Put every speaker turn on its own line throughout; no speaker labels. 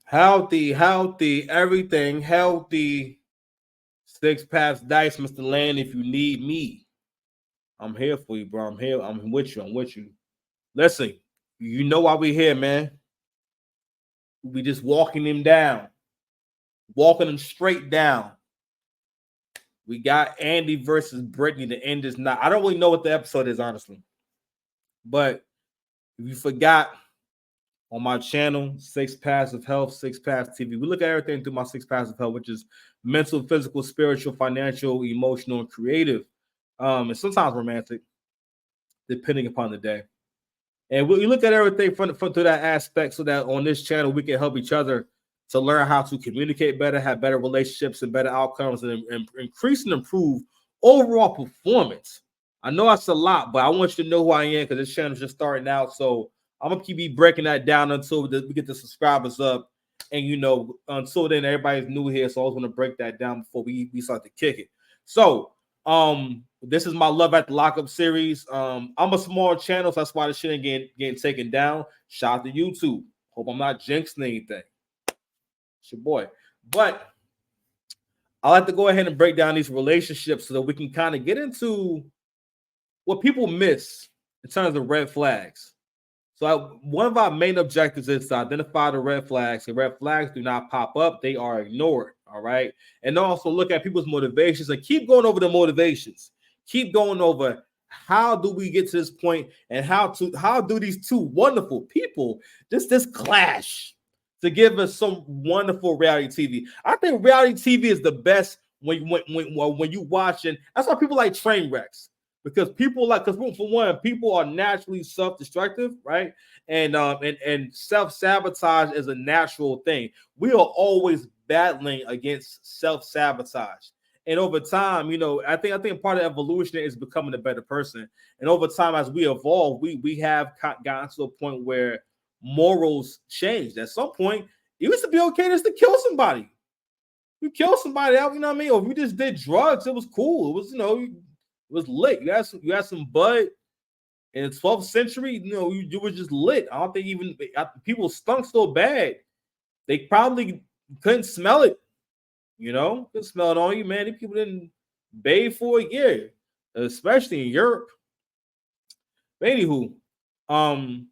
Healthy, everything healthy. Six paths dice, Mr. Land. If you need me, I'm here for you, bro. I'm here. I'm with you. I'm with you. Listen, you know why we here, man. We just walking him down, walking him straight down. We got Andy versus Brittany. The end is not. I don't really know what the episode is, honestly. But if you forgot, on my channel, Six Paths of Health, Six Paths TV. We look at everything through my Six Paths of Health, which is mental, physical, spiritual, financial, emotional, and creative, and sometimes romantic, depending upon the day. And we look at everything from through that aspect, so that on this channel we can help each other to learn how to communicate better, have better relationships, and better outcomes, and increase and improve overall performance. I know that's a lot, but I want you to know who I am because this channel is just starting out. So I'm gonna keep breaking that down until we get the subscribers up, and until then everybody's new here, so I was gonna break that down before we start to kick it. So this is my Love at the Lockup series. I'm a small channel, so that's why the shit ain't getting taken down. Shout out to YouTube. Hope I'm not jinxing anything. It's your boy. But I like to go ahead and break down these relationships so that we can kind of get into what people miss in terms of red flags. So one of our main objectives is to identify the red flags. The red flags do not pop up; they are ignored. All right, and also look at people's motivations and keep going over the motivations. Keep going over how do we get to this point, and how do these two wonderful people this clash to give us some wonderful reality TV. I think reality TV is the best when you watching. That's why people like train wrecks, because for one, people are naturally self-destructive, right? And self-sabotage is a natural thing. We are always battling against self-sabotage. And over time, I think part of evolution is becoming a better person. And over time, as we evolve, we have gotten to a point where morals changed. At some point, it used to be okay just to kill somebody. You kill somebody out, you know what I mean? Or if you just did drugs, it was cool. It was, it was lit. You had some bud in the 12th century. You were just lit. I don't think even people stunk so bad they probably couldn't smell it. Couldn't smell it on you, man. These people didn't bathe for a year, especially in Europe. But anywho, um,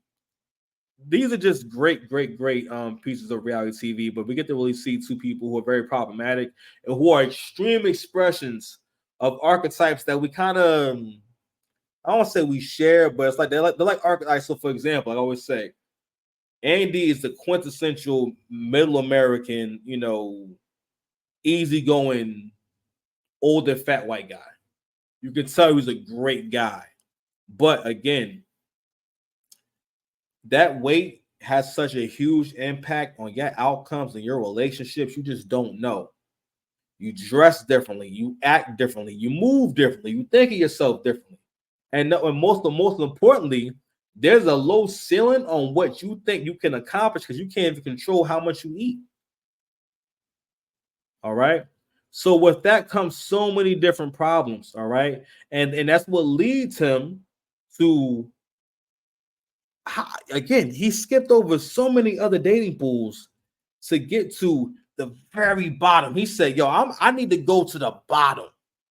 these are just great pieces of reality TV. But we get to really see two people who are very problematic and who are extreme expressions of archetypes that we kind of, I don't want to say we share, but it's like they're like archetypes. So, for example, I always say, Andy is the quintessential middle American, easygoing, older fat white guy. You can tell he's a great guy, but again, that weight has such a huge impact on your outcomes and your relationships. You just don't know. You dress differently, you act differently, you move differently, you think of yourself differently. And most importantly, there's a low ceiling on what you think you can accomplish because you can't even control how much you eat. All right. So with that comes so many different problems. All right. And that's what leads him to, again, he skipped over so many other dating pools to get to the very bottom. He said, yo, I need to go to the bottom.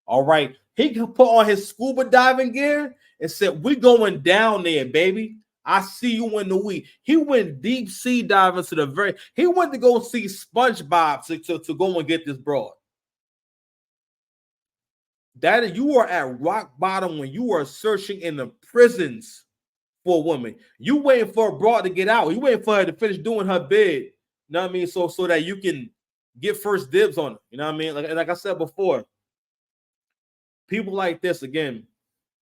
All right. He could put on his scuba diving gear and said, we're going down there, baby. I see you in the week. He went deep sea diving to he went to go see SpongeBob to go and get this broad. That you are at rock bottom when you are searching in the prisons for a woman. You waiting for a broad to get out. You waiting for her to finish doing her bid. You know what I mean? So that you can get first dibs on her. You know what I mean? Like I said before, people like this, again,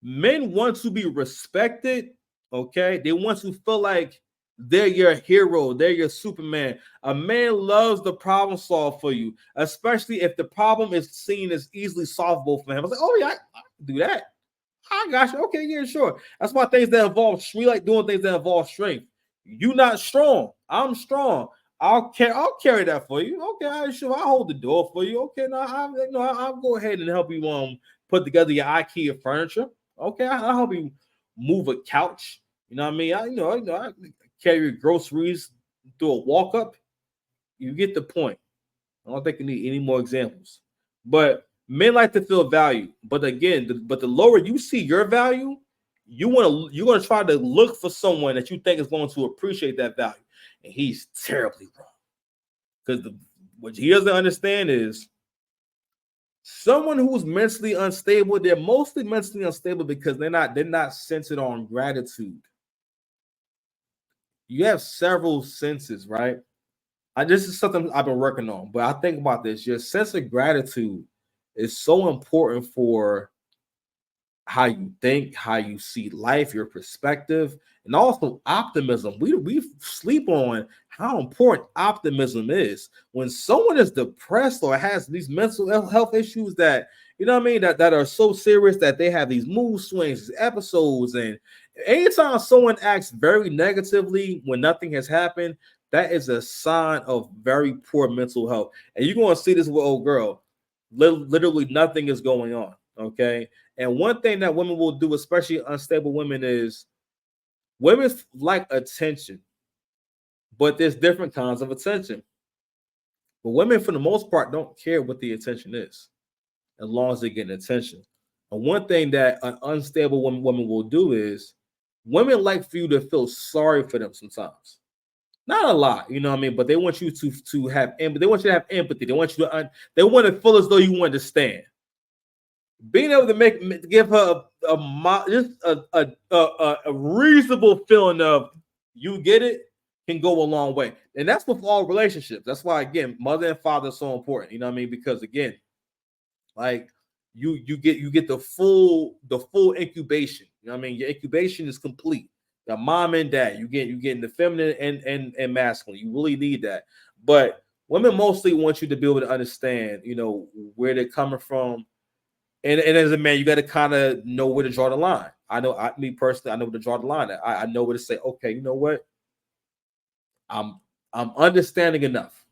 men want to be respected. Okay, they want to feel like they're your hero, they're your Superman. A man loves the problem solve for you, especially if the problem is seen as easily solvable for him. I was like, oh yeah, I can do that. I got you. Okay, yeah, sure. That's why things that involve we like doing things that involve strength. You not strong. I'm strong. I'll carry that for you. Okay, sure. I'll hold the door for you. Okay, now I'll go ahead and help you put together your IKEA furniture. Okay, I'll help you move a couch. You know what I mean? I carry your groceries through a walk up. You get the point. I don't think you need any more examples. But men like to feel value. But again, the lower you see your value, you're gonna try to look for someone that you think is going to appreciate that value, and he's terribly wrong. Because what he doesn't understand is someone who's mentally unstable. They're mostly mentally unstable because they're not centered on gratitude. You have several senses, right? This is something I've been working on, but I think about this. Your sense of gratitude is so important for how you think, how you see life, your perspective, and also optimism. We sleep on how important optimism is. When someone is depressed or has these mental health issues that you know what I mean that are so serious that they have these mood swings, these episodes, and anytime someone acts very negatively when nothing has happened, that is a sign of very poor mental health. And you're going to see this with old girl. Literally nothing is going on. Okay. And one thing that women will do, especially unstable women, is women like attention, but there's different kinds of attention. But women, for the most part, don't care what the attention is, as long as they're getting attention. And one thing that an unstable woman will do is women like for you to feel sorry for them sometimes. Not a lot, you know what I mean, but they want you to have empathy. They want you to have empathy. They want you to they want to feel as though you understand. Being able to give her a reasonable feeling of you get it can go a long way, and that's with all relationships. That's why again, mother and father are so important. You know what I mean? Because again, like you get the full incubation. You know what I mean? Your incubation is complete. The mom and dad, you getting the feminine and masculine. You really need that, but women mostly want you to be able to understand, you know, where they're coming from. And as a man, you got to kind of know where to draw the line. Me personally, I know where to draw the line. I know where to say, okay, you know what? I'm understanding enough.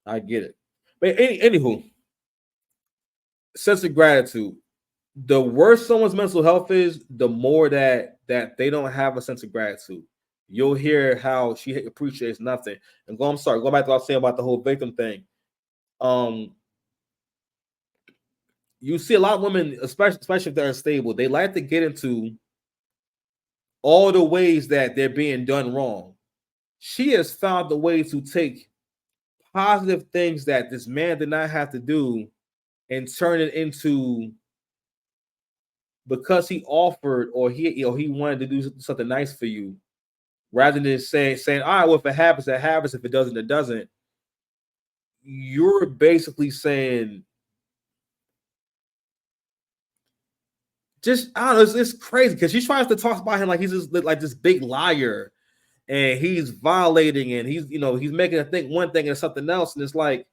I get it. But anywho, sense of gratitude. The worse someone's mental health is, the more that they don't have a sense of gratitude. You'll hear how she appreciates nothing. And I'm sorry, go back to what I was saying about the whole victim thing. You see a lot of women, especially if they're unstable, they like to get into all the ways that they're being done wrong. She has found a way to take positive things that this man did not have to do and turn it into, because he offered or he wanted to do something nice for you, rather than saying, all right, well, if it happens, it happens. If it doesn't, it doesn't. You're basically saying, just I don't know, it's crazy because she tries to talk about him like he's just like this big liar and he's violating and he's making a think one thing and something else, and it's like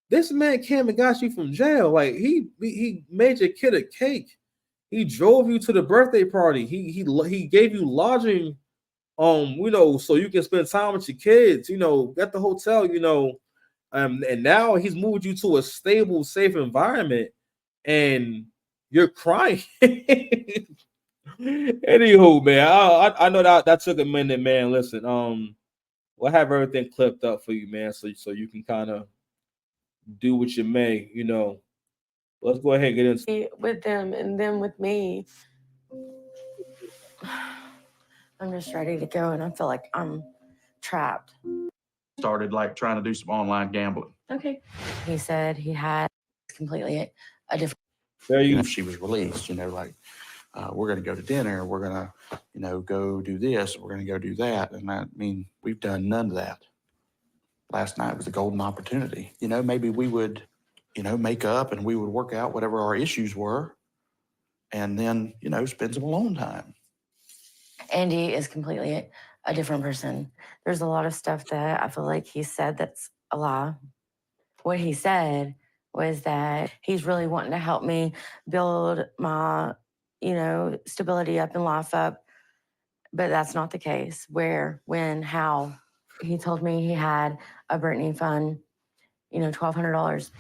this man came and got you from jail. Like he made your kid a cake. He drove you to the birthday party. He gave you lodging, so you can spend time with your kids. At the hotel. And now he's moved you to a stable, safe environment, and you're crying. Anywho, man, I know that took a minute, man. Listen, we'll have everything clipped up for you, man, so you can kind of do what you may, Let's go ahead and get into
with them and them with me. I'm just ready to go, and I feel like I'm trapped.
Started like trying to do some online gambling.
Okay. He said he had completely a different.
There you.
She was released, like we're going to go to dinner, we're going to, go do this, we're going to go do that. And I mean, we've done none of that. Last night was a golden opportunity. Maybe we would, make up and we would work out whatever our issues were and then, spend some alone time.
Andy is completely a different person. There's a lot of stuff that I feel like he said that's a lie. What he said was that he's really wanting to help me build my, stability up and life up. But that's not the case. Where, when, how? He told me he had a Brittany fund, $1,200.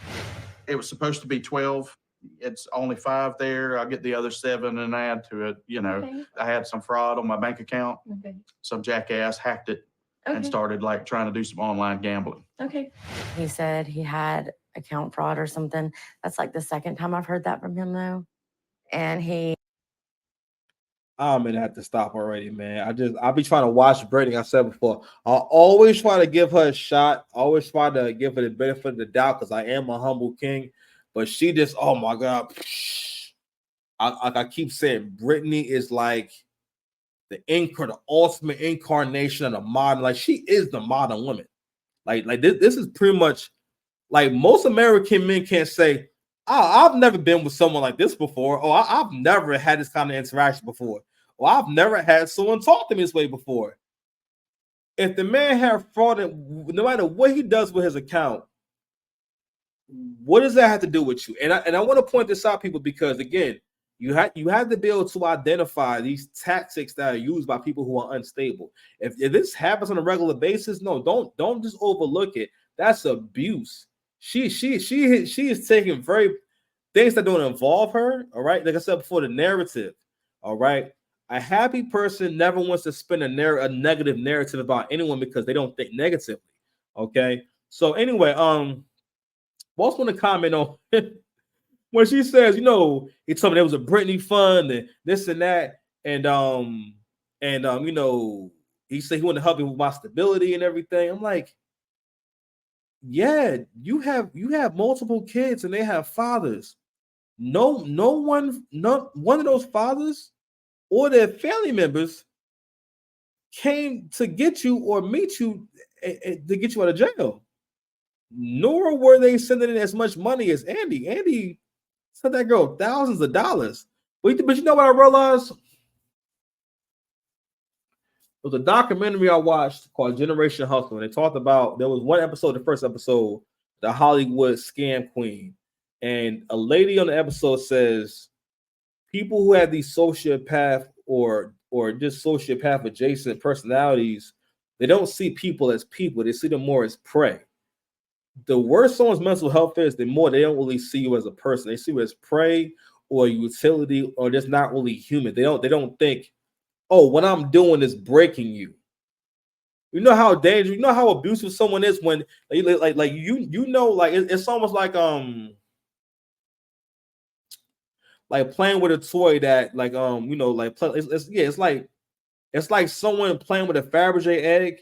It was supposed to be 12. It's only 5 there. I'll get the other 7 and add to it.
Okay.
I had some fraud on my bank account.
Okay.
Some jackass hacked it and started like trying to do some online gambling.
Okay. He said he had account fraud or something. That's like the second time I've heard that from him, though. And
I'm gonna have to stop already, man. I'll be trying to watch Brittany. I said before, I'll always try to give her a shot. Always try to give her the benefit of the doubt because I am a humble king. But she just, oh my god, I keep saying, Brittany is like the ultimate incarnation of the modern. Like she is the modern woman. Like this is pretty much like most American men can't say, oh, I've never been with someone like this before. Oh, I've never had this kind of interaction before. Or I've never had someone talk to me this way before. If the man had fraud, no matter what he does with his account, what does that have to do with you? And I want to point this out, people, because again, you have to be able to identify these tactics that are used by people who are unstable. If this happens on a regular basis, no, don't just overlook it. That's abuse. She is taking very things that don't involve her. All right, like I said before, the narrative. All right, a happy person never wants to spin a negative narrative about anyone because they don't think negatively. Okay, so anyway, boss want to comment on when she says, he told me there was a Britney fund and this and that, and he said he wanted to help me with my stability and everything. I'm like, yeah, you have multiple kids and they have fathers. None of those fathers or their family members came to get you or meet you to get you out of jail. Nor were they sending in as much money as Andy. Andy sent that girl thousands of dollars. But you know what I realized? It was a documentary I watched called Generation Hustle. And they talked about, there was one episode, the first episode, the Hollywood scam queen. And a lady on the episode says, people who have these sociopath or just sociopath adjacent personalities, they don't see people as people. They see them more as prey. The worse someone's mental health is, the more they don't really see you as a person. They see you as prey or utility or just not really human. They don't think, oh, what I'm doing is breaking you. You know how dangerous, you know how abusive someone is when it's almost like playing with a toy that it's like someone playing with a Fabergé egg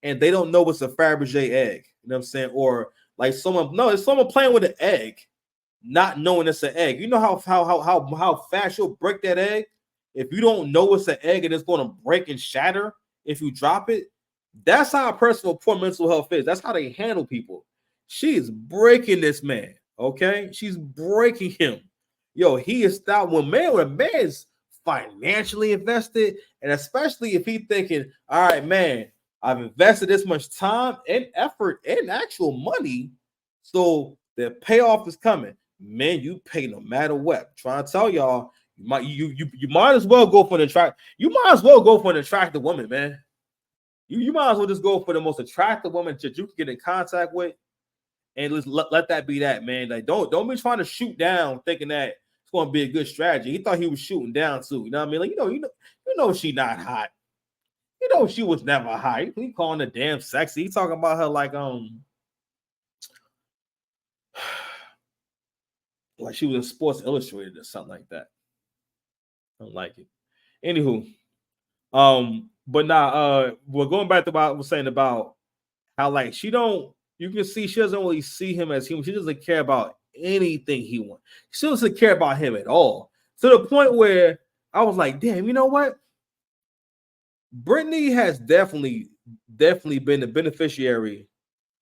and they don't know it's a Fabergé egg. You know what I'm saying? Or like it's someone playing with an egg, not knowing it's an egg. You know how fast you'll break that egg if you don't know it's an egg and it's going to break and shatter if you drop it. That's how a person with poor mental health is. That's how they handle people. She is breaking this man. Okay, she's breaking him. Yo, he is stop when a man's financially invested, and especially if he's thinking, all right, man, I've invested this much time and effort and actual money, so the payoff is coming. Man, you pay no matter what. I'm trying to tell y'all, you might as well go for an attractive woman, man. You might as well just go for the most attractive woman that you can get in contact with, and let that be that, man. Like don't be trying to shoot down thinking that it's going to be a good strategy. He thought he was shooting down too. You know what I mean? Like you know she not hot. You know she was never hot. He calling her damn sexy. He talking about her like she was in Sports Illustrated or something like that. I don't like it. Anywho, but now we're going back to what I was saying about how you can see she doesn't really see him as human. She doesn't care about anything he wants. She doesn't care about him at all. To the point where I was like, damn, you know what? Brittany has definitely been the beneficiary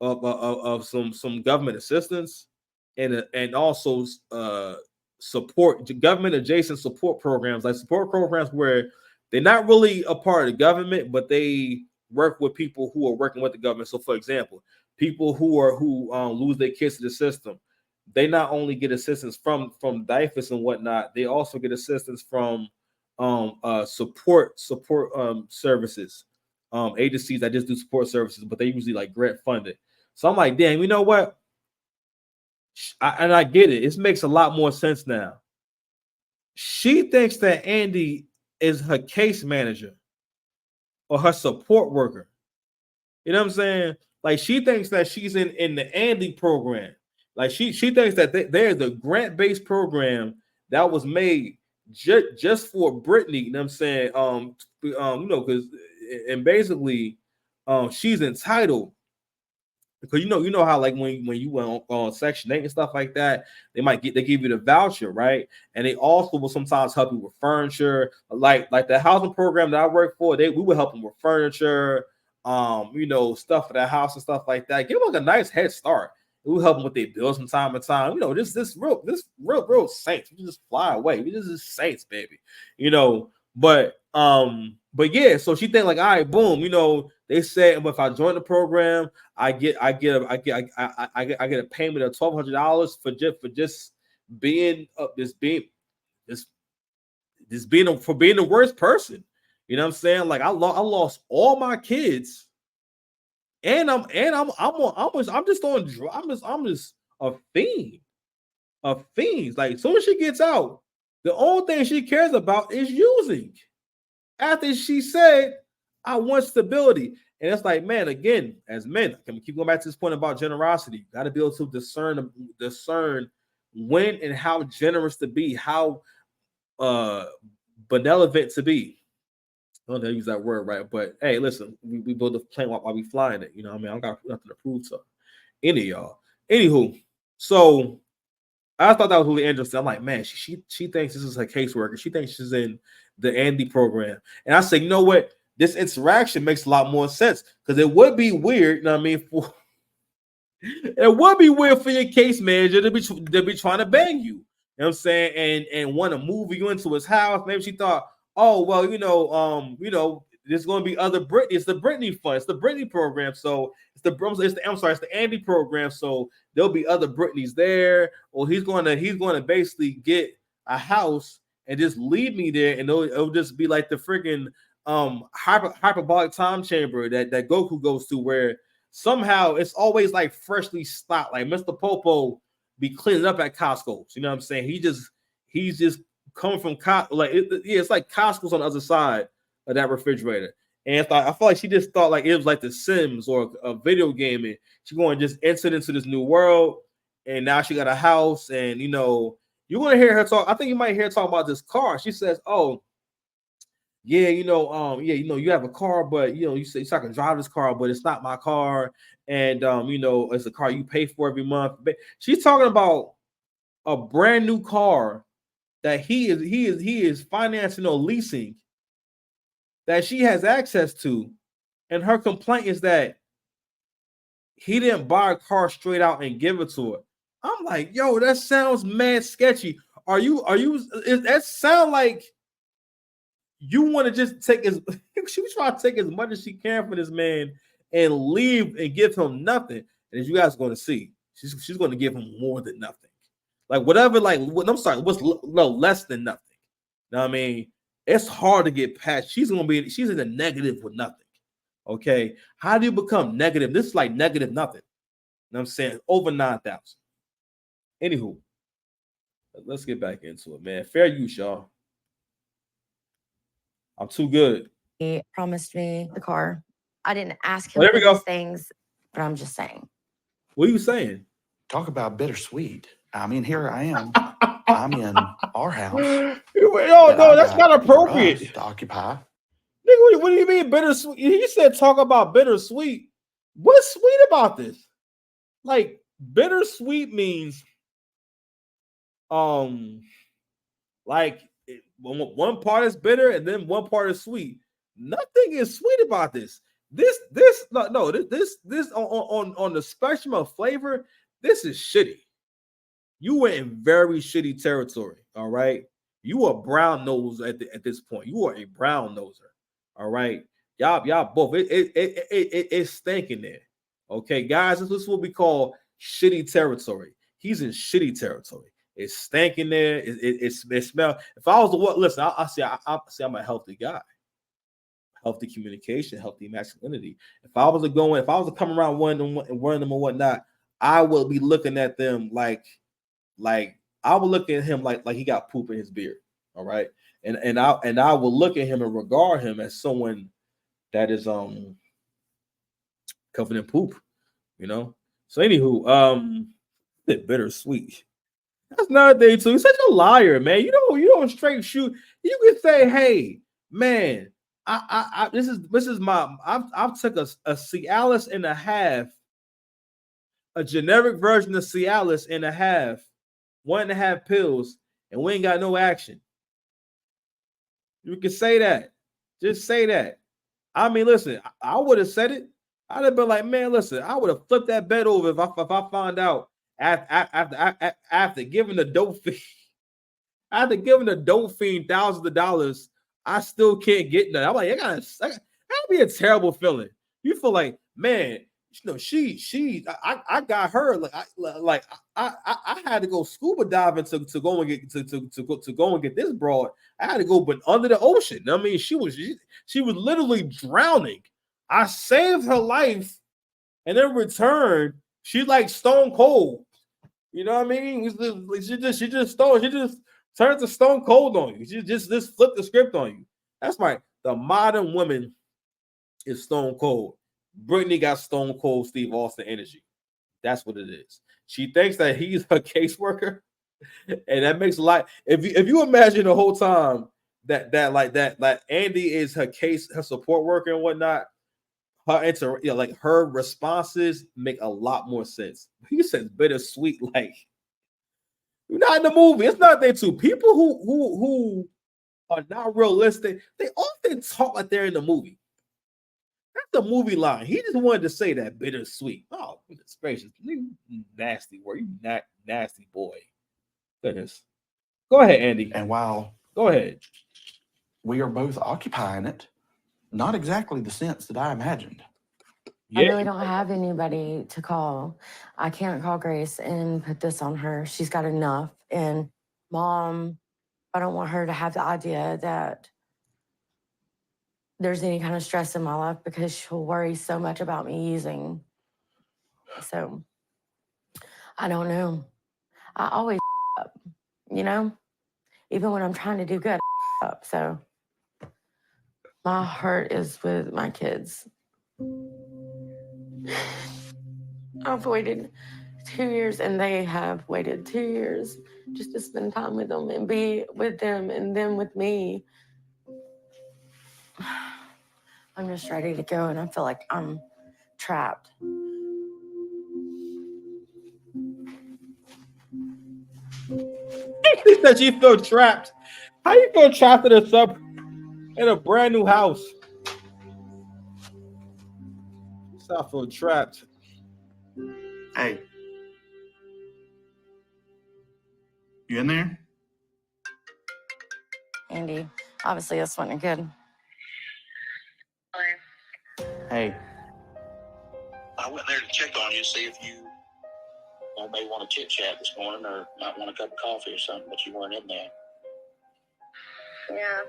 of some government assistance and also support, government adjacent support programs, like support programs where they're not really a part of the government, but they work with people who are working with the government. So, for example, people who lose their kids to the system, they not only get assistance from DIFUS and whatnot, they also get assistance from support services, agencies that just do support services, but they usually like grant funded. So I'm like, damn, you know what? I get it. It makes a lot more sense now. She thinks that Andy is her case manager or her support worker. You know what I'm saying? Like she thinks that she's in the Andy program. Like she thinks that there's a grant-based program that was made just for Brittany. You know what I'm saying? Because and basically, she's entitled because you know how like when you went on Section 8 and stuff like that, they give you the voucher, right? And they also will sometimes help you with furniture, like the housing program that I work for. We would help them with furniture, stuff for the house and stuff like that. Give them like a nice head start. We help them with their bills from time to time. This real saints. We just fly away. We just saints, baby. But yeah. So she think like, all right, boom. They said if I join the program, I get a payment of $1,200 for just being for being the worst person. You know what I'm saying? Like I lost all my kids, and I'm just a fiend. A fiend. Like as soon as she gets out, the only thing she cares about is using. After she said, I want stability. And it's like, man, again, as men, can we keep going back to this point about generosity? You got to be able to discern when and how generous to be, how benevolent to be. I don't know how to use that word right, but hey, listen, we build a plane while we flying it. You know what I mean? I don't got nothing to prove to any of y'all. Anywho, so I thought that was really interesting. I'm like, man, she thinks this is her caseworker. She thinks she's in the Andy program. And I said, you know what? This interaction makes a lot more sense because it would be weird, you know what I mean? It would be weird for your case manager to be trying to bang you. You know what I'm saying? And want to move you into his house. Maybe she thought, oh, well, there's going to be other Britney. It's the Britney fund. It's the Britney program. So it's the Andy program. So there'll be other Britneys there. Or he's going to basically get a house and just leave me there, and it'll just be like the freaking hyperbolic time chamber that Goku goes to, where somehow it's always like freshly stocked. Like Mr. Popo be cleaning up at Costco's. You know what I'm saying? He's just coming from it's like Costco's on the other side of that refrigerator. And I feel like she just thought like it was like The Sims or a video game, and she's going to just enter into this new world. And now she got a house, and you're going to hear her talk. I think you might hear her talk about this car. She says, "Oh, yeah, you have a car, but you say I can drive this car, but it's not my car, and it's a car you pay for every month." But she's talking about a brand new car that he is financing or leasing that she has access to, and her complaint is that he didn't buy a car straight out and give it to her. I'm like, yo, that sounds mad sketchy. That sound like you want to just take she was trying to take as much as she can from this man and leave and give him nothing. And as you guys are going to see, she's going to give him more than nothing. Like whatever, less than nothing. You know what I mean? It's hard to get past. She's in the negative with nothing. Okay. How do you become negative? This is like negative nothing. You know what I'm saying? Over 9,000. Anywho, let's get back into it, man. Fair use, y'all. I'm too good.
He promised me the car. I didn't ask him
Well, there we
for
go.
these things, but I'm just saying.
What are you saying?
Talk about bittersweet. I mean, here I am. I'm in our house.
Oh, no, that's not appropriate
to occupy.
Nigga, what do you mean bittersweet? He said talk about bittersweet. What's sweet about this? Like bittersweet means like one part is bitter and then one part is sweet. Nothing is sweet about this. This on the spectrum of flavor, this is shitty. You went in very shitty territory. All right, you are brown nose at this point. You are a brown noser. All right, y'all both. It's stinking there. Okay, guys, this is what we call shitty territory. He's in shitty territory. It's stinking there. It smells. If I was the what? Listen, I say I'm a healthy guy. Healthy communication, healthy masculinity. If I was to come around one of them or whatnot, I would be looking at them like I would look at him like he got poop in his beard. All right, and I will look at him and regard him as someone that is covered in poop, you know. So anywho, bittersweet. That's another thing too. You're such a liar, man. You don't straight shoot. You can say, hey, man, this is my I've took a Cialis and a half, a generic version of Cialis and a half, 1.5 pills, and we ain't got no action. You can say that. Just say that. I mean, listen, I would have said it. I'd have been like, man, listen, I would have flipped that bed over if I found out after giving the dope fee, after giving the dope fiend thousands of dollars, I still can't get none. I'm like, that'd be a terrible feeling. You feel like, man, I got her I had to go scuba diving to go and get to go and get this broad. I had to go but under the ocean. I mean, she was literally drowning. I saved her life, and in return, she's like stone cold. You know what I mean? She just turns to stone cold on you. She just flip the script on you. That's right. The modern woman is stone cold. Brittany got stone cold Steve Austin energy. That's what it is. She thinks that he's her caseworker, and that makes a lot. If you imagine the whole time that Andy is her support worker and whatnot, her responses make a lot more sense. He says bittersweet, like you're not in the movie. It's not there too. People who are not realistic, they often talk like they're in the movie. That's the movie line. He just wanted to say that bittersweet. Oh, goodness gracious. You nasty word. You nasty boy. Goodness. Go ahead, Andy.
And while
Go ahead.
we are both occupying it, not exactly the sense that I imagined.
I really don't have anybody to call. I can't call Grace and put this on her. She's got enough. And Mom, I don't want her to have the idea that there's any kind of stress in my life because she'll worry so much about me using. So I don't know. I always up, even when I'm trying to do good, I up. So my heart is with my kids. I've waited 2 years and they have waited 2 years just to spend time with them and be with them and them with me. I'm just ready to go and I feel like I'm trapped.
She said she feel trapped. How you feel trapped in a brand new house? So I feel trapped.
Hey. You in there?
Andy, obviously this wasn't good.
Hey. I went there to check on you, see if you may want to chit chat this morning or might want a cup of coffee or something, but you weren't in there.
Yeah.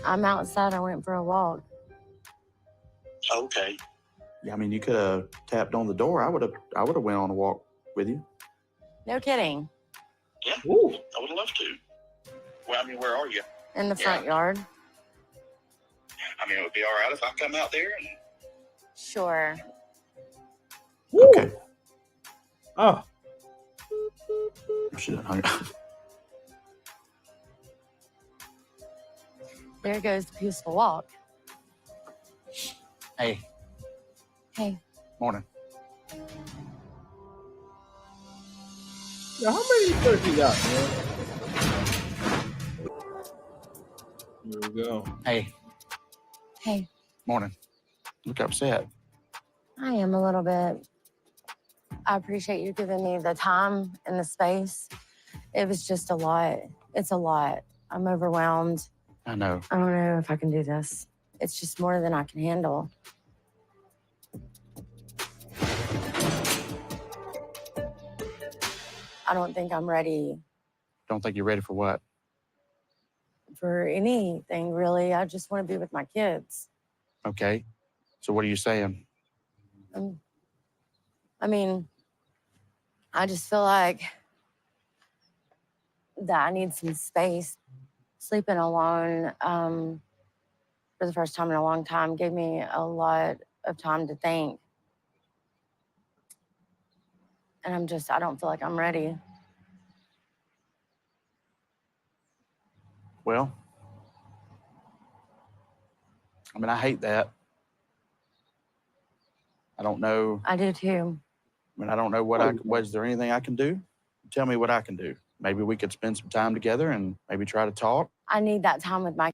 I'm outside. I went for a walk.
Okay. Yeah, I mean, you could have tapped on the door. I would have went on a walk with you.
No kidding.
Yeah. Ooh. I would love to. Well, I mean, where are you?
In the front yard.
I mean, it would be all right if I come out there and...
Sure.
Okay.
Oh.
She done hung up.
There goes the peaceful walk.
Hey.
Hey.
Morning.
Yeah, how many shirts you got, man? Here we go.
Hey.
Hey.
Morning. Look upset.
I am a little bit. I appreciate you giving me the time and the space. It was just a lot. It's a lot. I'm overwhelmed.
I know.
I don't know if I can do this. It's just more than I can handle. I don't think I'm ready.
Don't think you're ready for what?
For anything, really. I just want to be with my kids.
Okay. So what are you saying?
I mean, I just feel like that I need some space. Sleeping alone for the first time in a long time gave me a lot of time to think. And I don't feel like I'm ready.
Well, I mean, I hate that. I don't know.
I do too.
I mean, I don't know was there anything I can do? Tell me what I can do. Maybe we could spend some time together and maybe try to talk.
I need that time with my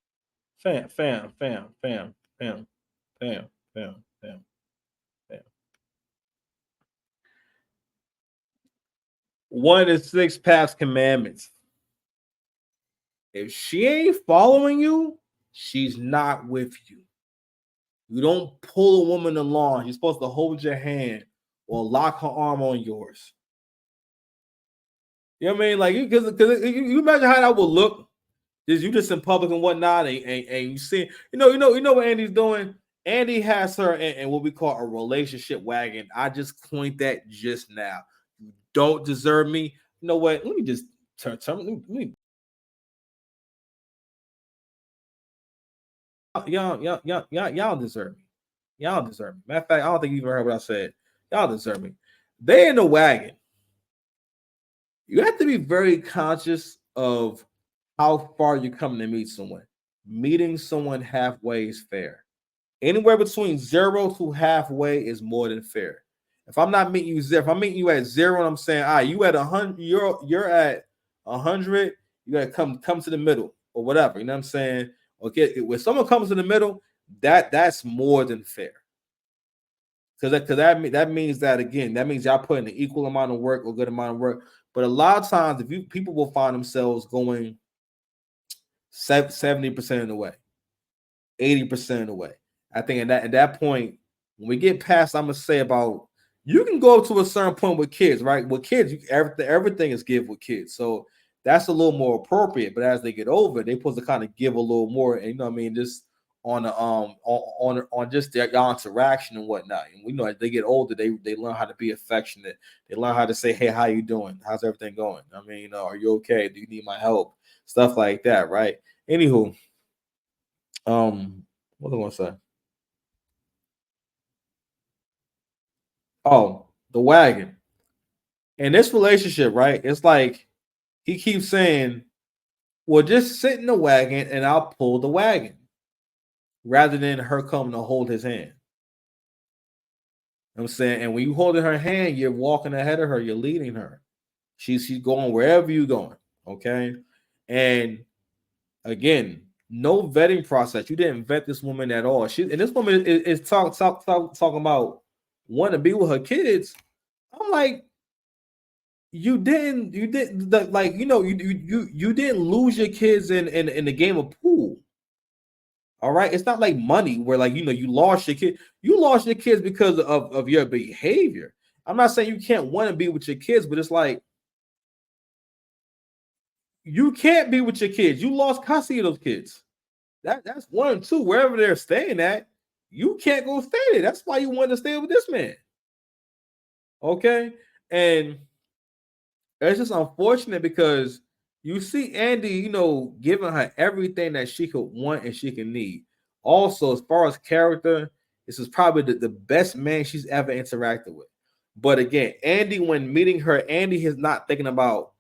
Fam, fam, fam, fam, fam, fam, fam, fam, fam. One of the 6 commandments. If she ain't following you, she's not with you. You don't pull a woman along. You're supposed to hold your hand or lock her arm on yours. You know what I mean? Like, because you imagine how that would look. You just in public and whatnot, and you see, you know what Andy's doing. Andy has her in what we call a relationship wagon. I just coined that just now. You don't deserve me. You know what? Let me just turn. Let me. Y'all deserve me. Y'all deserve me. Matter of fact, I don't think you even heard what I said. Y'all deserve me. They in the wagon. You have to be very conscious of how far you're coming to meet someone. Meeting someone halfway is fair. Anywhere between 0 to halfway is more than fair. If I'm not meeting you 0, if I'm meeting you at 0 and I'm saying, all right, you at 100, you're at 100, you gotta come to the middle or whatever. You know what I'm saying? Okay, when someone comes in the middle, that's more than fair. Because that means that again, that means y'all putting an equal amount of work or good amount of work. But a lot of times, people will find themselves going 70% of the way, 80% of the way. I think at that point, when we get past, I'm gonna say about you can go to a certain point with kids, right? With kids, everything is give with kids, so that's a little more appropriate. But as they get older, they're supposed to kind of give a little more, and you know what I mean, just on the on just their interaction and whatnot. And we know as they get older, they learn how to be affectionate. They learn how to say, "Hey, how you doing? How's everything going? I mean, are you okay? Do you need my help?" Stuff like that, right? Anywho, what do I want to say? Oh, the wagon. In this relationship, right? It's like he keeps saying, well, just sit in the wagon and I'll pull the wagon rather than her coming to hold his hand. I'm saying, and when you holding her hand, you're walking ahead of her, you're leading her. She's going wherever you're going. Okay. And again, no vetting process. You didn't vet this woman at all. And this woman is talking about wanting to be with her kids. I'm like, you didn't like you didn't lose your kids in the game of pool. All right, it's not like money where like you lost your kid. You lost your kids because of your behavior. I'm not saying you can't want to be with your kids, but it's like you can't be with your kids. You lost custody of those kids. That's 1 and 2. Wherever they're staying at, you can't go stay there. That's why you want to stay with this man. Okay, and it's just unfortunate because you see Andy, giving her everything that she could want and she can need. Also, as far as character, this is probably the best man she's ever interacted with. But again, Andy, when meeting her, Andy is not thinking about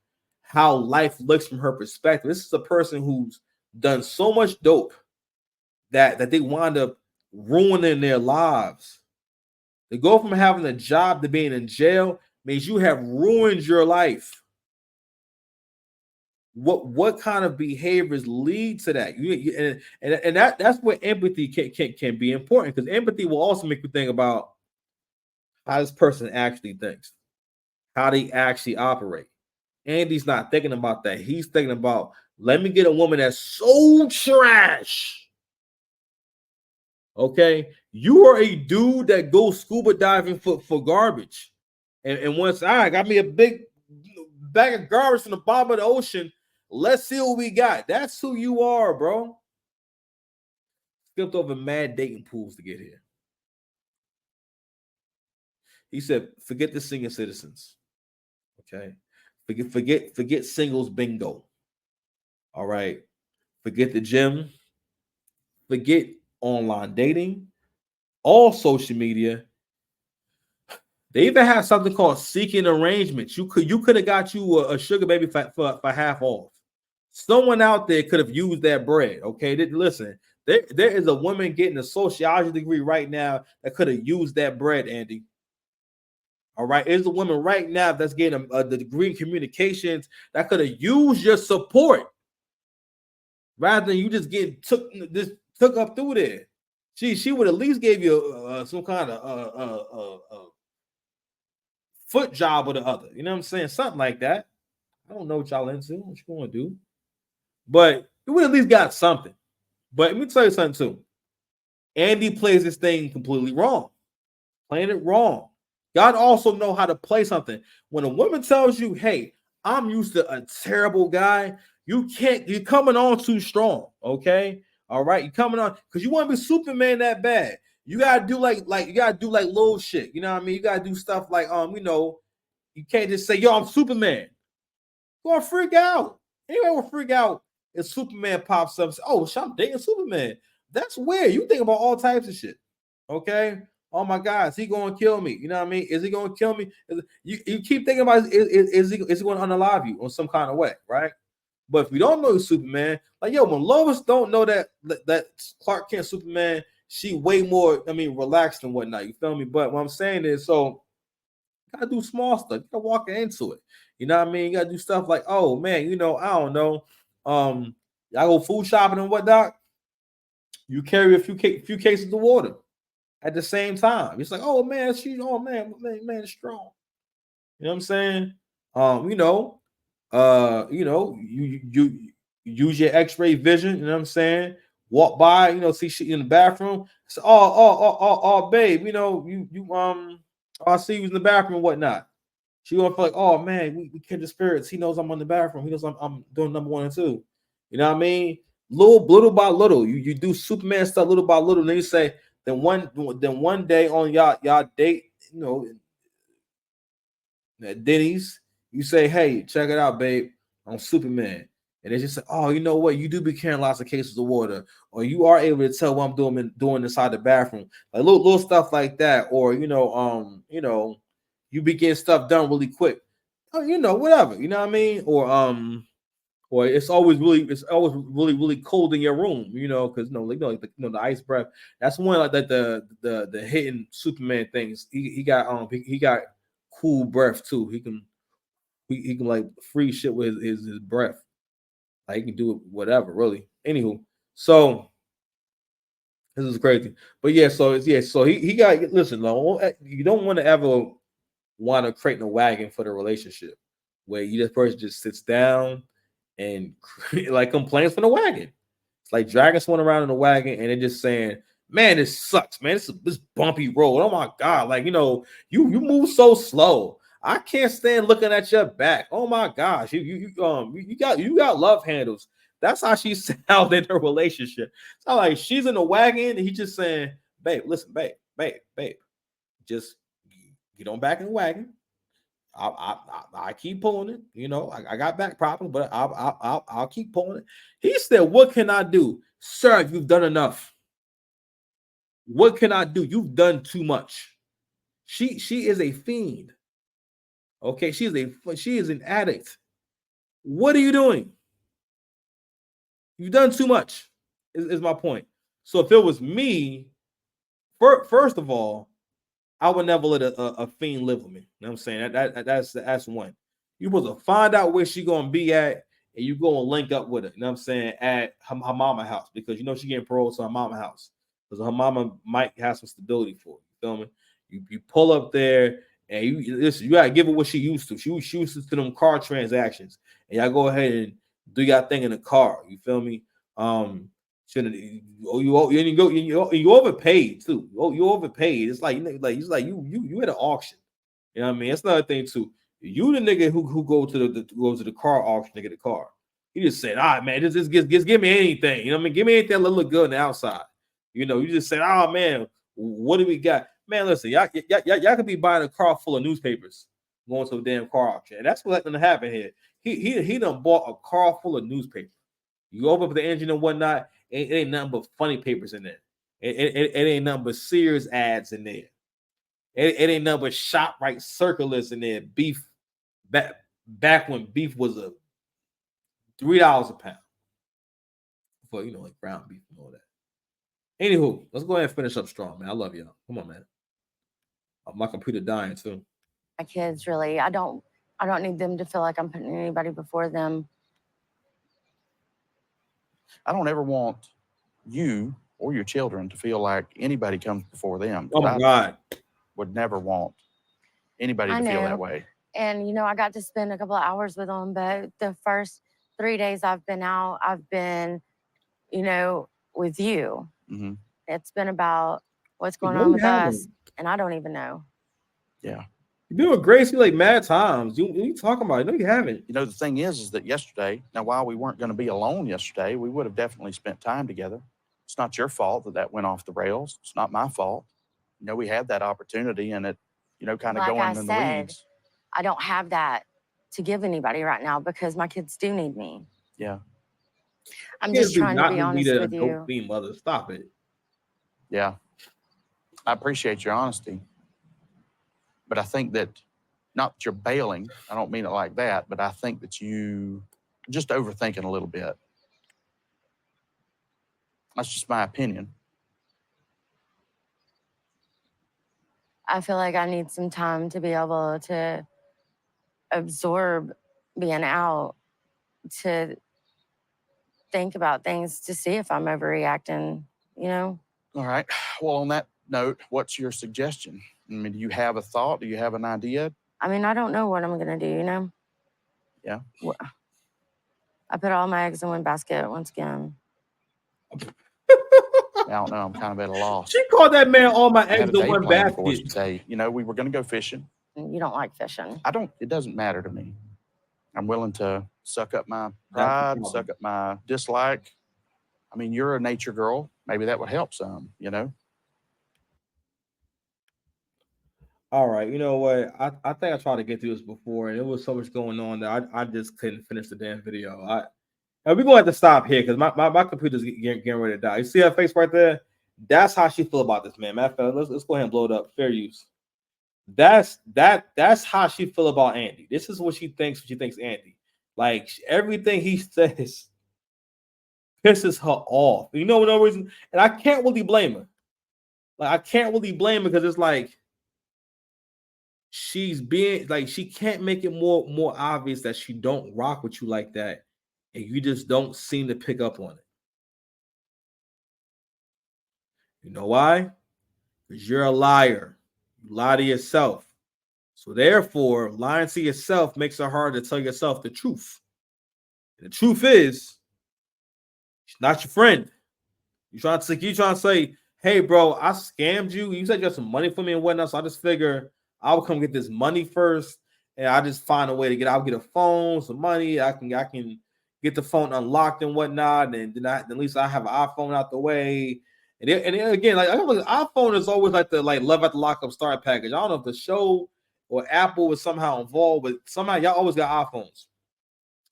how life looks from her perspective. This is a person who's done so much dope that they wind up ruining their lives. To go from having a job to being in jail means you have ruined your life. What kind of behaviors lead to that? And that's where empathy can be important, because empathy will also make you think about how this person actually thinks, how they actually operate. Andy's not thinking about that. He's thinking about, let me get a woman that's so trash. Okay, you are a dude that goes scuba diving for garbage, and once I got me a big bag of garbage from the bottom of the ocean. Let's see what we got. That's who you are, bro. Skipped over mad dating pools to get here. He said, forget the senior citizens. Okay. Forget singles bingo. All right. Forget the gym. Forget online dating. all social media. They even have something called seeking arrangements. You could have got you a sugar baby for half off. Someone out there could have used that bread. Okay, listen, there is a woman getting a sociology degree right now that could have used that bread, Andy. All right, there's a woman right now that's getting the degree in communications that could have used your support rather than you just getting took up through there. She would at least gave you some kind of foot job or the other. You know what I'm saying? Something like that. I don't know what y'all into, what you gonna do, but you would at least got something. But let me tell you something too. Andy plays this thing completely wrong, playing it wrong. God also know how to play something. When a woman tells you, "Hey, I'm used to a terrible guy," you can't. You're coming on too strong. Okay, all right. You're coming on because you want to be Superman that bad. You gotta do like you gotta do like little shit. You know what I mean? You gotta do stuff like you can't just say, "Yo, I'm Superman." You're gonna freak out. Anybody will freak out if Superman pops up and says, "Oh, I'm dating Superman." That's weird. You think about all types of shit. Okay. Oh my God, is he gonna kill me? You know what I mean? Is he gonna kill me? You keep thinking about is he going to unalive you in some kind of way, right? But if you don't know Superman, like when Lois don't know that Clark Kent Superman, she way more, relaxed and whatnot. You feel me? But what I'm saying is, so you gotta do small stuff. You gotta walk into it. You know what I mean? You gotta do stuff like, oh man, I don't know. Y'all go food shopping and whatnot. You carry a few cases of water at the same time. It's like, oh man, man, it's strong. You know what I'm saying? You use your X-ray vision. You know what I'm saying? Walk by, see shit in the bathroom. So, babe, I see you in the bathroom and whatnot. She gonna feel like, oh man, we kindred spirits. He knows I'm in the bathroom. He knows I'm doing number 1 and 2. You know what I mean? Little by little, you do Superman stuff little by little. And then you say, then one day on y'all date, at Denny's, you say, hey, check it out, babe. I'm Superman. And they just say, oh, you know what? You do be carrying lots of cases of water, or you are able to tell what I'm doing inside the bathroom, like little stuff like that, or you be getting stuff done really quick, whatever, you know what I mean, or it's always really cold in your room, because the ice breath. That's one like that the hidden Superman things. He got cool breath too. He can like free shit with his breath. Like he can do it whatever, really. Anywho, so this is crazy. But yeah, so he got listen, you don't want to ever want to create a wagon for the relationship where this person just sits down and like complains from the wagon. It's like dragging someone around in a wagon and then just saying, "Man, this sucks, man. This bumpy road. Oh my god, like you move so slow. I can't stand looking at your back. Oh my gosh, you got love handles." That's how she sounds in her relationship. It's not like she's in a wagon and he's just saying, "Babe, listen, babe, just get on back in the wagon. I keep pulling it. I got back problems, but I'll keep pulling it." He said, "What can I do, sir? You've done enough. What can I do? You've done too much." She is a fiend. Okay, she is an addict. What are you doing? You've done too much. Is my point. So if it was me, first of all, I would never let a fiend live with me. You know what I'm saying? That's one. You supposed to find out where she gonna be at, and you go and link up with her. You know what I'm saying? At her mama house, because she getting parole to her mama house, because her mama might have some stability for it. You feel me? You pull up there and you listen. You gotta give her what she used to. She used to them car transactions, and y'all go ahead and do your thing in the car. You feel me? Shouldn't you overpaid too? You overpaid. It's like you at an auction. You know what I mean? That's another thing too. You the nigga who go to the car auction to get a car. You just said, "Ah man, just give me anything." You know what I mean? Give me anything that look good on the outside. You just said, "Oh man, what do we got?" Man, listen, y'all could be buying a car full of newspapers, going to a damn car auction. And that's what's gonna happen here. He done bought a car full of newspapers. You open up the engine and whatnot, it ain't nothing but funny papers in there. It ain't nothing but Sears ads in there. It ain't nothing but ShopRite circulars in there. Beef back when beef was a $3 a pound for like ground beef and all that. Anywho, let's go ahead and finish up strong, man. I love y'all. Come on, man. My computer dying too.
My kids, really, I don't need them to feel like I'm putting anybody before them.
I don't ever want you or your children to feel like anybody comes before them.
Oh my God.
Would never want anybody to feel that way.
And I got to spend a couple of hours with them, but the first 3 days I've been out, I've been, with you.
Mm-hmm.
It's been about what's going on with us, and I don't even know.
Yeah.
You've been with Gracie like mad times. What are you talking about? No, you haven't.
The thing is that yesterday, now while we weren't going to be alone yesterday, we would have definitely spent time together. It's not your fault that went off the rails. It's not my fault. We had that opportunity and it, kind of going in the weeds.
I don't have that to give anybody right now because my kids do need me.
Yeah.
I'm just trying to be honest with you.
Mother, stop it.
Yeah. I appreciate your honesty. But I think that, not that you're bailing, I don't mean it like that, but I think that you just overthinking a little bit. That's just my opinion.
I feel like I need some time to be able to absorb being out, to think about things, to see if I'm overreacting,
All right. Well, on that note, what's your suggestion? I mean, do you have a thought? Do you have an idea?
I mean, I don't know what I'm going to do,
Yeah.
I put all my eggs in one basket once again.
I don't know. I'm kind of at a loss.
She called that man all my eggs in one basket.
For us today. We were going to go fishing.
You don't like fishing.
I don't. It doesn't matter to me. I'm willing to suck up my pride, suck up my dislike. I mean, you're a nature girl. Maybe that would help some,
All right, you know what? I think I tried to get through this before, and there was so much going on that I just couldn't finish the damn video. We're going to have to stop here because my computer's getting ready to die. You see her face right there? That's how she feel about this, man. Matter of fact, let's go ahead and blow it up. Fair use. That's how she feel about Andy. This is what she thinks when she thinks Andy. Like everything he says pisses her off. No reason, and I can't really blame her. Like I can't really blame her because it's like she's being like she can't make it more obvious that she don't rock with you like that, and you just don't seem to pick up on it. You know why? Because you're a liar. You lie to yourself. So therefore, lying to yourself makes it hard to tell yourself the truth. And the truth is, she's not your friend. You trying to say, hey, bro, I scammed you. You said you got some money for me and whatnot. So I just figure I'll come get this money first, and I just find a way to I'll get a phone, some money. I can get the phone unlocked and whatnot, and then at least I have an iPhone out the way. And again, like iPhone is always like the love at the lockup start package. I don't know if the show or Apple was somehow involved, but somehow y'all always got iPhones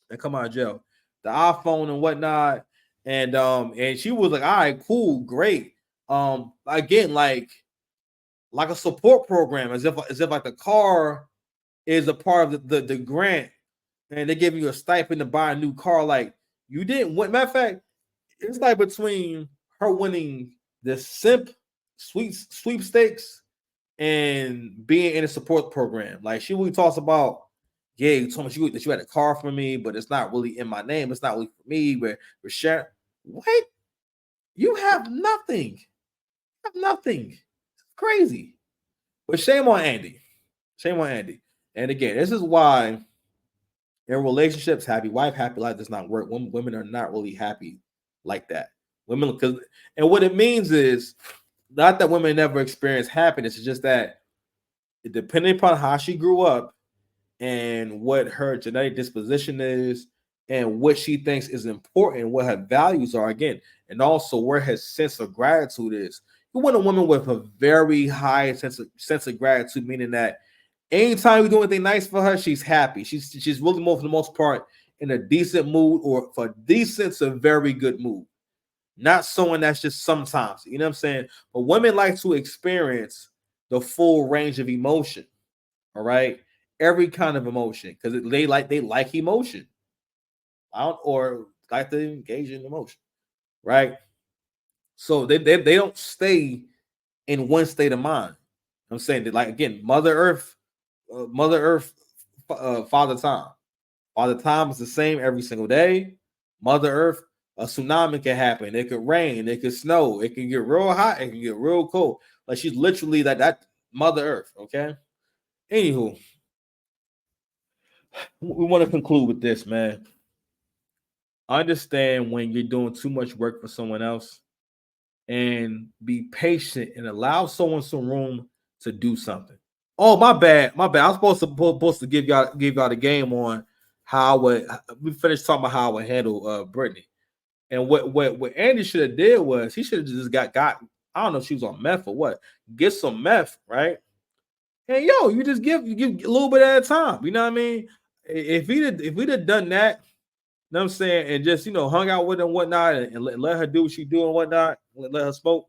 that come out of jail. The iPhone and whatnot. And she was like, all right, cool, great. Again, like a support program, as if like the car is a part of the grant, and they give you a stipend to buy a new car. Like you didn't win. Matter of fact, it's like between her winning the simp sweepstakes and being in a support program. Like she really talks about, yeah, you told me that you had a car for me, but it's not really in my name. It's not really for me. We're sharing. What? You have nothing. You have nothing. It's crazy. But shame on Andy. Shame on Andy. And again, this is why in relationships, happy wife, happy life does not work. Women are not really happy like that. Women, and what it means is not that women never experience happiness. It's just that depending upon how she grew up and what her genetic disposition is and what she thinks is important, what her values are, again, and also where her sense of gratitude is. You want a woman with a very high sense of gratitude, meaning that anytime you do anything nice for her, she's happy. She's really, for the most part, in a decent mood, or for decent to very good mood. not someone that's just sometimes. You know what I'm saying? But women like to experience the full range of emotion. All right, every kind of emotion because they like emotion. I don't or like to engage in emotion, right? So they don't stay in one state of mind. I'm saying that, like, again, Mother Earth, Father Time. Father Time is the same every single day. Mother Earth, a tsunami can happen. It could rain. It could snow. It can get real hot. It can get real cold. Like, she's literally that Mother Earth. Okay. Anywho, we want to conclude with this, man. Understand when you're doing too much work for someone else, and be patient and allow someone some room to do something. Oh, my bad, my bad. I was supposed to give y'all the game on how I would. We finished talking about how I would handle Brittany, and what Andy should have did was he should have just got. I don't know if she was on meth or what. Get some meth, right? And yo, you just give a little bit at a time. You know what I mean? If we'd have done that, you know what I'm saying, and just hung out with her and whatnot, and let her do what she do and whatnot, let her smoke.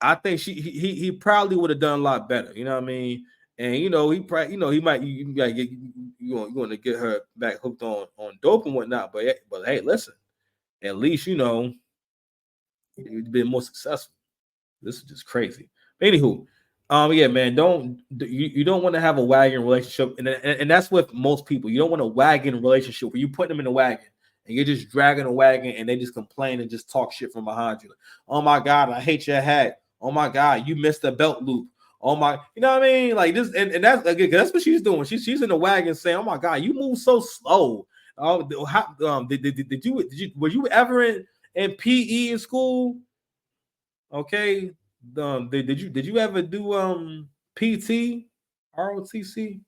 I think he probably would have done a lot better. You know what I mean? And he probably he might you gotta get you want to get her back hooked on dope and whatnot. But hey, listen, at least you've been more successful. This is just crazy. Anywho, yeah, man, you don't want to have a wagon relationship, and that's with most people. You don't want a wagon relationship where you put them in a wagon and you're just dragging a wagon and they just complain and just talk shit from behind you. Like, oh my god, I hate your hat. Oh my god, you missed the belt loop. Oh my, you know what I mean? Like this, and that's again, that's what she's doing. She's in the wagon saying, "Oh my god, you move so slow." Did you were you ever in PE in school? Okay. Did you ever do PT, ROTC,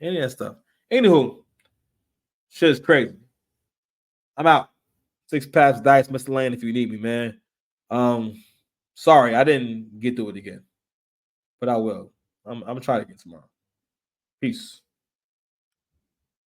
any of that stuff? Anywho, shit's crazy. I'm out. Six paths dice, Mr. Lane, if you need me, man. Um, sorry, I didn't get through it again, but I will. I'm trying to get tomorrow. Peace.